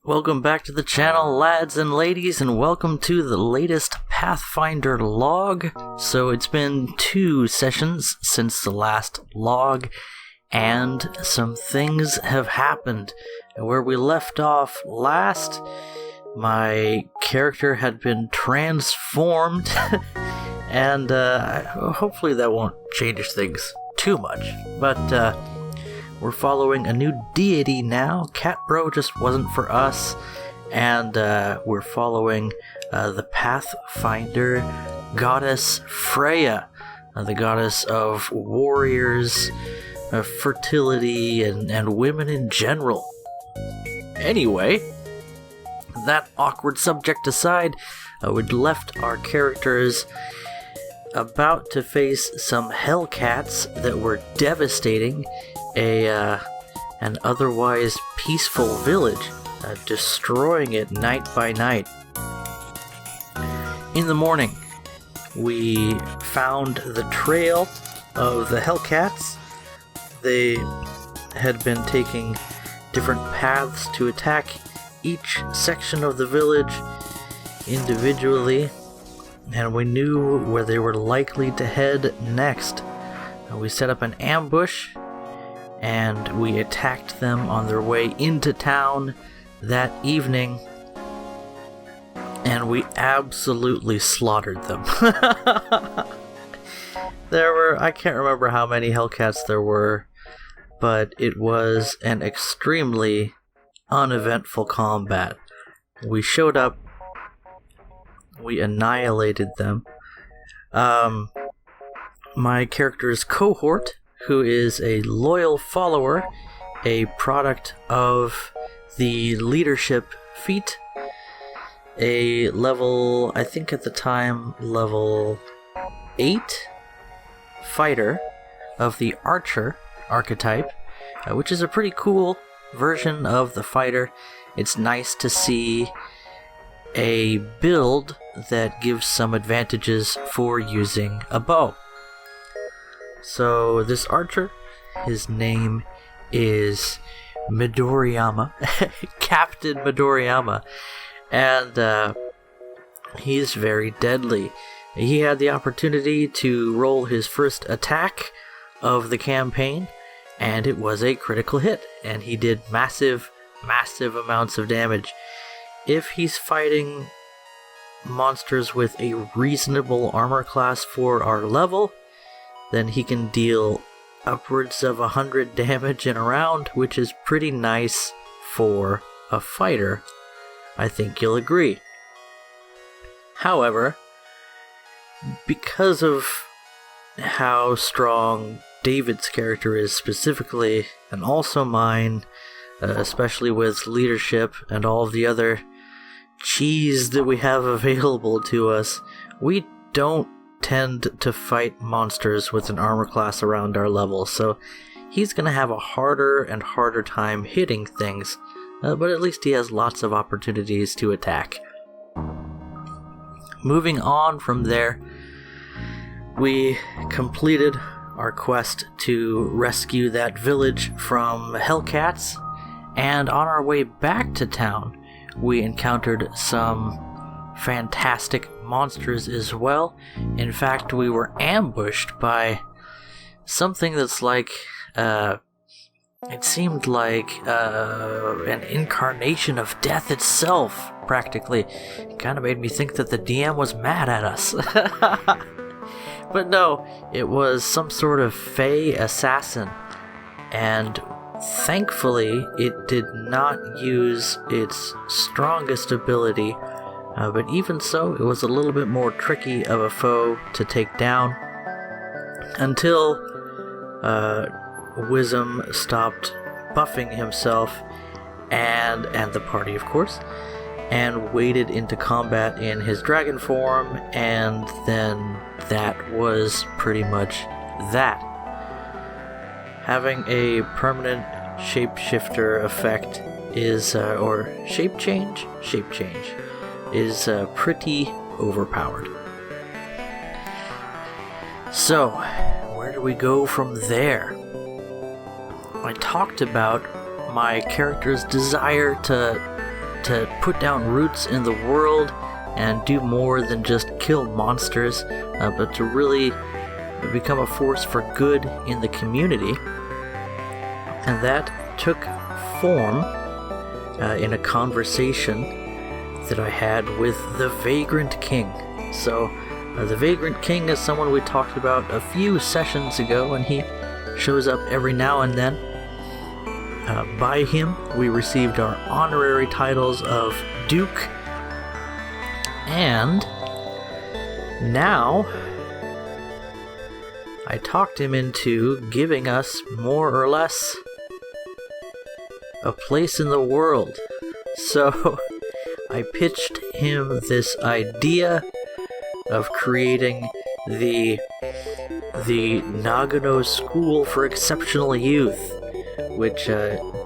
Welcome back to the channel, lads and ladies, and welcome to the latest Pathfinder log. So it's been 2 sessions since the last log, and some things have happened. Where we left off last, my character had been transformed, and hopefully that won't change things too much, but we're following a new deity now. Catbro just wasn't for us, and we're following the Pathfinder goddess Freya, the goddess of warriors, fertility, and women in general. Anyway, that awkward subject aside, we'd left our characters about to face some hellcats that were devastating an otherwise peaceful village, destroying it night by night. In the morning, we found the trail of the hellcats. They had been taking different paths to attack each section of the village individually, and we knew where they were likely to head next. We set up an ambush, and we attacked them on their way into town that evening, and we absolutely slaughtered them. I can't remember how many hellcats there were, but it was an extremely uneventful combat. We showed up, we annihilated them. My character's cohort, who is a loyal follower, a product of the leadership feat, a level, I think at the time, level 8 fighter of the archer archetype, which is a pretty cool version of the fighter. It's nice to see a build that gives some advantages for using a bow. So this archer, his name is Midoriyama, Captain Midoriyama, and he's very deadly. He had the opportunity to roll his first attack of the campaign, and it was a critical hit, and he did massive amounts of damage. If he's fighting monsters with a reasonable armor class for our level, then he can deal upwards of 100 damage in a round, which is pretty nice for a fighter. I think you'll agree. However, because of how strong David's character is specifically, and also mine, especially with leadership and all of the other cheese that we have available to us, we don't tend to fight monsters with an armor class around our level, so he's going to have a harder and harder time hitting things, but at least he has lots of opportunities to attack. Moving on from there, we completed our quest to rescue that village from hellcats, and on our way back to town, we encountered some fantastic monsters as well. In fact, we were ambushed by something that's like, it seemed like an incarnation of death itself, practically. It kind of made me think that the DM was mad at us. But no, it was some sort of fey assassin, and thankfully it did not use its strongest ability, but even so, it was a little bit more tricky of a foe to take down, until Wisdom stopped buffing himself, and the party, of course, and waded into combat in his dragon form, and then that was pretty much that. Having a permanent shapeshifter effect is, or shape change, is pretty overpowered. So, where do we go from there? I talked about my character's desire to to put down roots in the world and do more than just kill monsters, but to really become a force for good in the community. And that took form in a conversation that I had with the Vagrant King. So, the Vagrant King is someone we talked about a few sessions ago, and he shows up every now and then. By him, we received our honorary titles of Duke, and now I talked him into giving us more or less a place in the world. So I pitched him this idea of creating the Nagano School for Exceptional Youth, which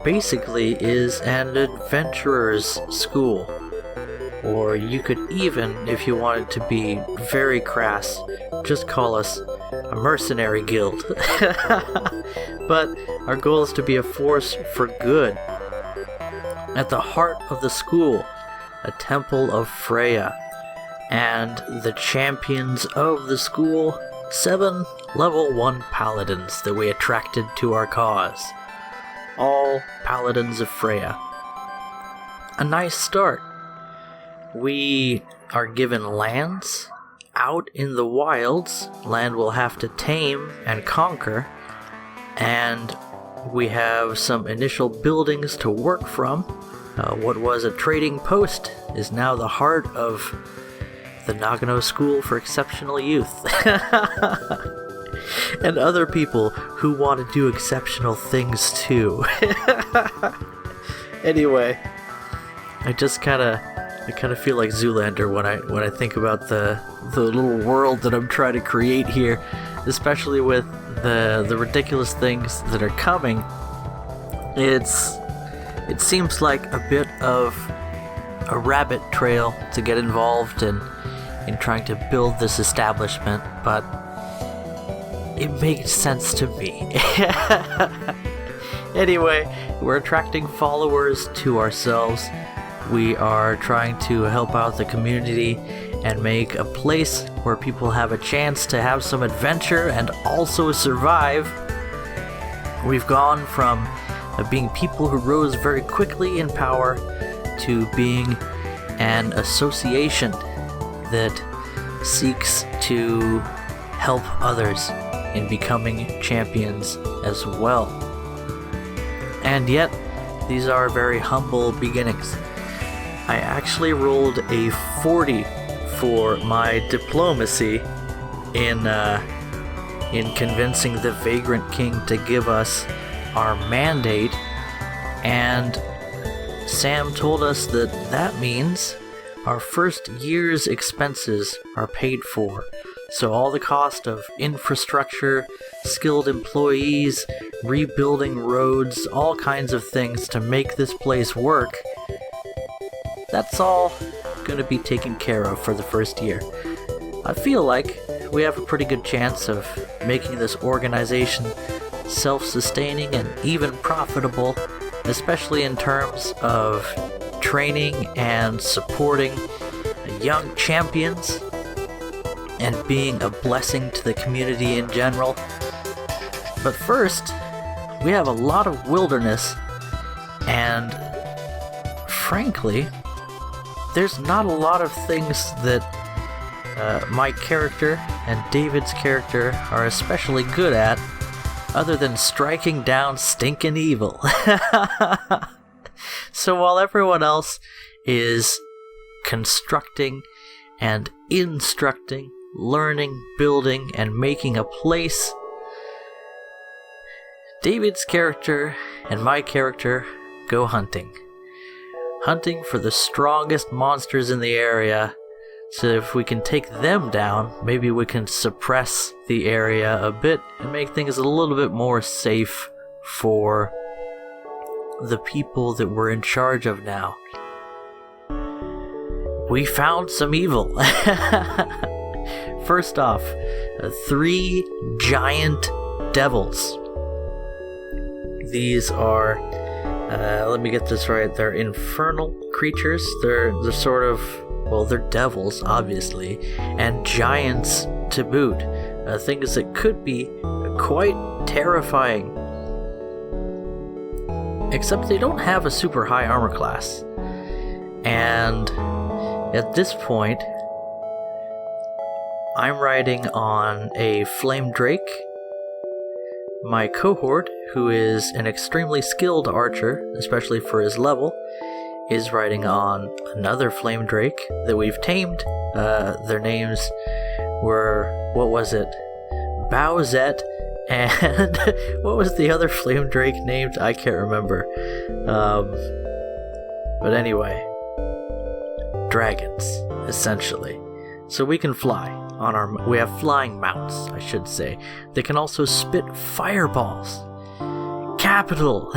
basically is an adventurer's school. Or you could even, if you wanted to be very crass, just call us a mercenary guild. But our goal is to be a force for good. At the heart of the school, a temple of Freya, and the champions of the school, 7 level 1 paladins that we attracted to our cause. All paladins of Freya. A nice start. We are given lands out in the wilds, land we'll have to tame and conquer, and we have some initial buildings to work from. What was a trading post is now the heart of the Nagano School for Exceptional Youth. And other people who want to do exceptional things too. Anyway, I kind of feel like Zoolander when I think about the little world that I'm trying to create here, especially with the ridiculous things that are coming. It seems like a bit of a rabbit trail to get involved in trying to build this establishment, but it makes sense to me. Anyway, we're attracting followers to ourselves. We are trying to help out the community and make a place where people have a chance to have some adventure and also survive. We've gone from being people who rose very quickly in power to being an association that seeks to help others in becoming champions as well. And yet, these are very humble beginnings. I actually rolled a 40 for my diplomacy in convincing the Vagrant King to give us our mandate, and Sam told us that means our first year's expenses are paid for. So all the cost of infrastructure, skilled employees, rebuilding roads, all kinds of things to make this place work, that's all going to be taken care of for the first year. I feel like we have a pretty good chance of making this organization self-sustaining and even profitable, especially in terms of training and supporting young champions and being a blessing to the community in general. But first, we have a lot of wilderness, and frankly, there's not a lot of things that my character and David's character are especially good at, other than striking down stinking evil. So while everyone else is constructing and instructing, learning, building, and making a place, David's character and my character go hunting. Hunting for the strongest monsters in the area, so if we can take them down, maybe we can suppress the area a bit and make things a little bit more safe for the people that we're in charge of now. We found some evil. First off, 3 giant devils. These are Let me get this right. They're infernal creatures. They're sort of, well, they're devils, obviously, and giants to boot. Things that could be quite terrifying. Except they don't have a super high armor class. And at this point, I'm riding on a Flame Drake. My cohort, who is an extremely skilled archer, especially for his level, is riding on another Flame Drake that we've tamed. Their names were, what was it? Bowsette, and what was the other Flame Drake named? I can't remember. But anyway, dragons, essentially. So we can fly. We have flying mounts, I should say. They can also spit fireballs. Capital!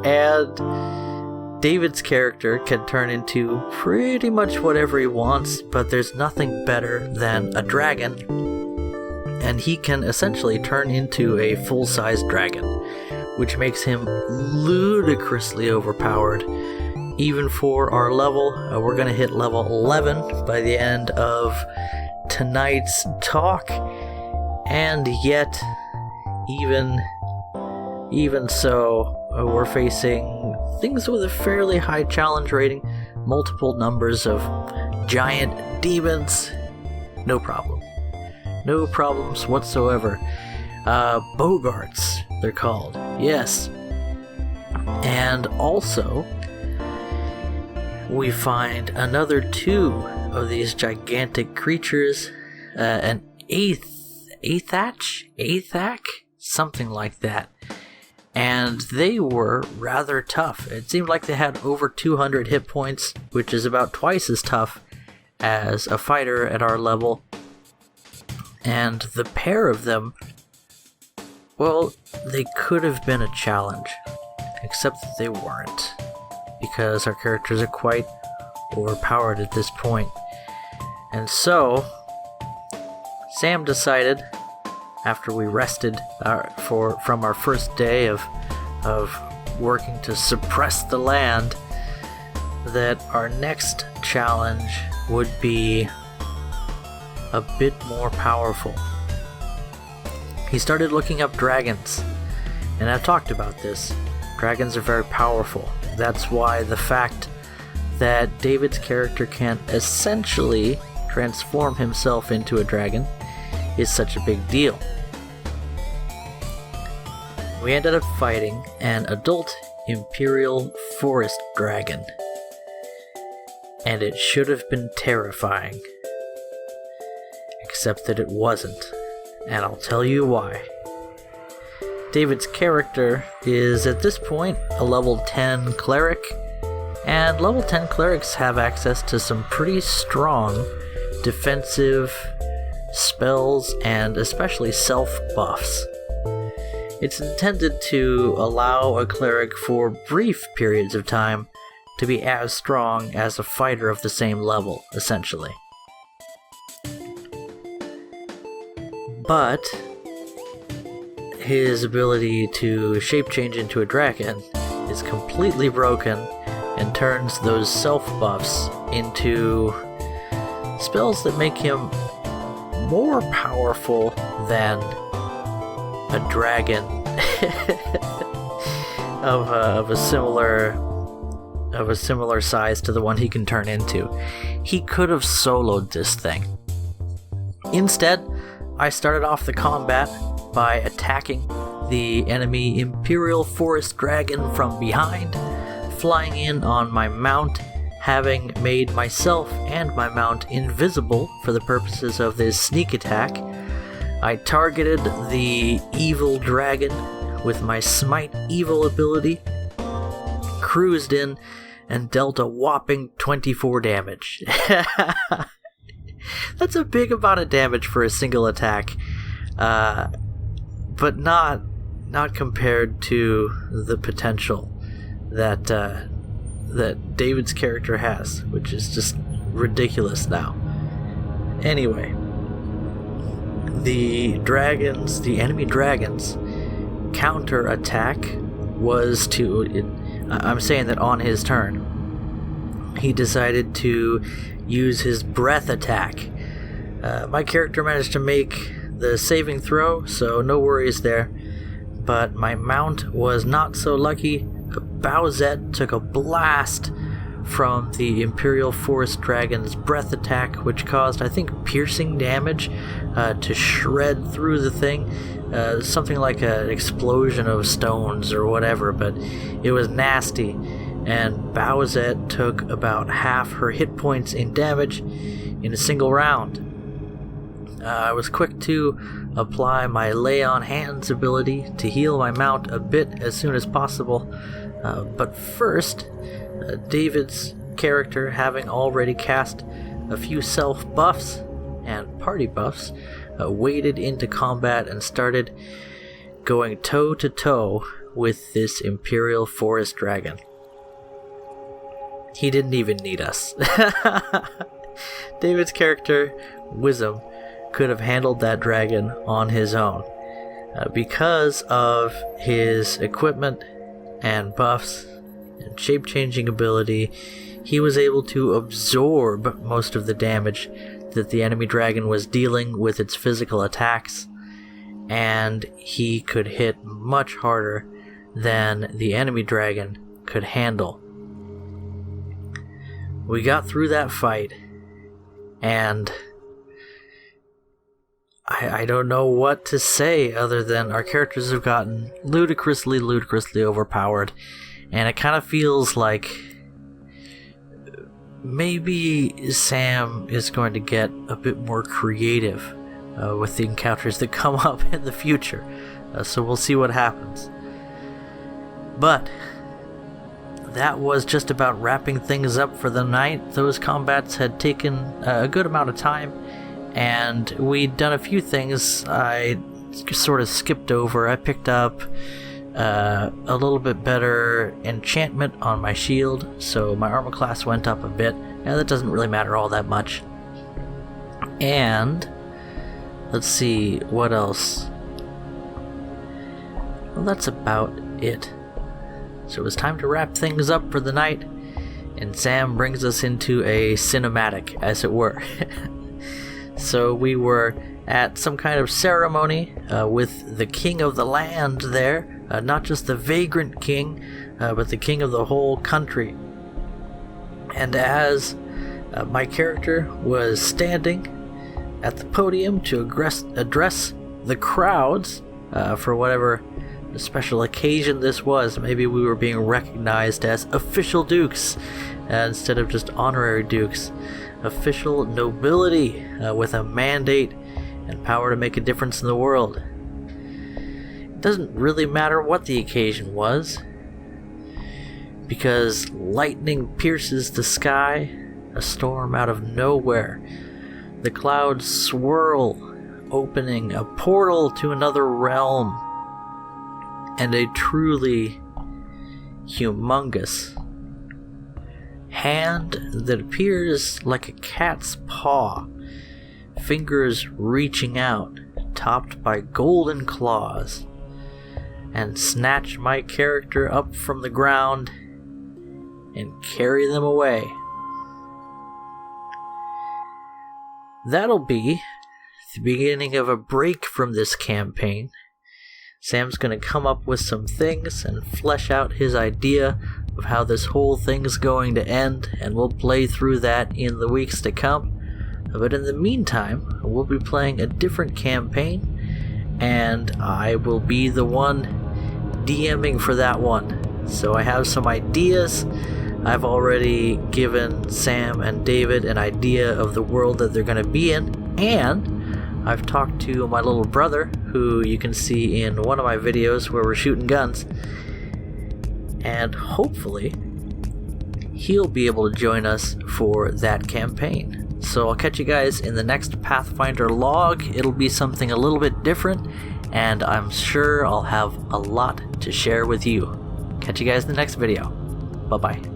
And David's character can turn into pretty much whatever he wants, but there's nothing better than a dragon. And he can essentially turn into a full-size dragon, which makes him ludicrously overpowered. Even for our level, we're going to hit level 11 by the end of tonight's talk, and yet, even so, we're facing things with a fairly high challenge rating, multiple numbers of giant demons, no problem. No problems whatsoever. Bogarts, they're called, yes. And also, we find another 2 of these gigantic creatures, an Athak? Something like that. And they were rather tough. It seemed like they had over 200 hit points, which is about twice as tough as a fighter at our level. And the pair of them, well, they could have been a challenge, except that they weren't, because our characters are quite overpowered at this point. And so, Sam decided, after we rested from our first day of working to suppress the land, that our next challenge would be a bit more powerful. He started looking up dragons, and I've talked about this. Dragons are very powerful. That's why the fact that David's character can essentially transform himself into a dragon is such a big deal. We ended up fighting an adult Imperial Forest Dragon, and it should have been terrifying, except that it wasn't, and I'll tell you why. David's character is at this point a level 10 cleric, and level 10 clerics have access to some pretty strong defensive spells and especially self buffs. It's intended to allow a cleric for brief periods of time to be as strong as a fighter of the same level, essentially. But his ability to shape change into a dragon is completely broken and turns those self buffs into spells that make him more powerful than a dragon of a similar size to the one he can turn into. He could have soloed this thing. Instead, I started off the combat by attacking the enemy Imperial Forest Dragon from behind, flying in on my mount, having made myself and my mount invisible for the purposes of this sneak attack. I targeted the evil dragon with my Smite Evil ability, cruised in, and dealt a whopping 24 damage. That's a big amount of damage for a single attack, but not compared to the potential that David's character has, which is just ridiculous now. Anyway, the enemy dragons, counter-attack was I'm saying that on his turn, he decided to use his breath attack. My character managed to make the saving throw, so no worries there. But my mount was not so lucky. Bowsette took a blast from the Imperial Forest Dragon's breath attack, which caused, I think, piercing damage to shred through the thing. Something like an explosion of stones or whatever, but it was nasty. And Bowsette took about half her hit points in damage in a single round. I was quick to apply my Lay on Hands ability to heal my mount a bit as soon as possible. But first, David's character, having already cast a few self buffs and party buffs, waded into combat and started going toe to toe with this Imperial Forest Dragon. He didn't even need us. David's character, Wisdom, could have handled that dragon on his own. Because of his equipment and buffs and shape-changing ability, he was able to absorb most of the damage that the enemy dragon was dealing with its physical attacks, and he could hit much harder than the enemy dragon could handle. We got through that fight, and I don't know what to say other than our characters have gotten ludicrously overpowered, and it kind of feels like maybe Sam is going to get a bit more creative with the encounters that come up in the future. So we'll see what happens. But that was just about wrapping things up for the night. Those combats had taken a good amount of time, and we'd done a few things I sort of skipped over. I picked up a little bit better enchantment on my shield, so my armor class went up a bit, and that doesn't really matter all that much. And let's see, what else? Well, that's about it. So it was time to wrap things up for the night, and Sam brings us into a cinematic, as it were. So we were at some kind of ceremony with the king of the land there, not just the vagrant king, but the king of the whole country. And as my character was standing at the podium to address the crowds for whatever special occasion this was, maybe we were being recognized as official dukes instead of just honorary dukes. Official nobility with a mandate and power to make a difference in the world. It doesn't really matter what the occasion was, because lightning pierces the sky, a storm out of nowhere. The clouds swirl, opening a portal to another realm, and a truly humongous hand that appears like a cat's paw, fingers reaching out, topped by golden claws, and snatch my character up from the ground and carry them away. That'll be the beginning of a break from this campaign. Sam's going to come up with some things and flesh out his idea of how this whole thing's going to end, and we'll play through that in the weeks to come. But in the meantime, we'll be playing a different campaign, and I will be the one DMing for that one. So I have some ideas. I've already given Sam and David an idea of the world that they're going to be in, and I've talked to my little brother, who you can see in one of my videos where we're shooting guns, and hopefully he'll be able to join us for that campaign. So I'll catch you guys in the next Pathfinder Logue. It'll be something a little bit different, and I'm sure I'll have a lot to share with you. Catch you guys in the next video. Bye-bye.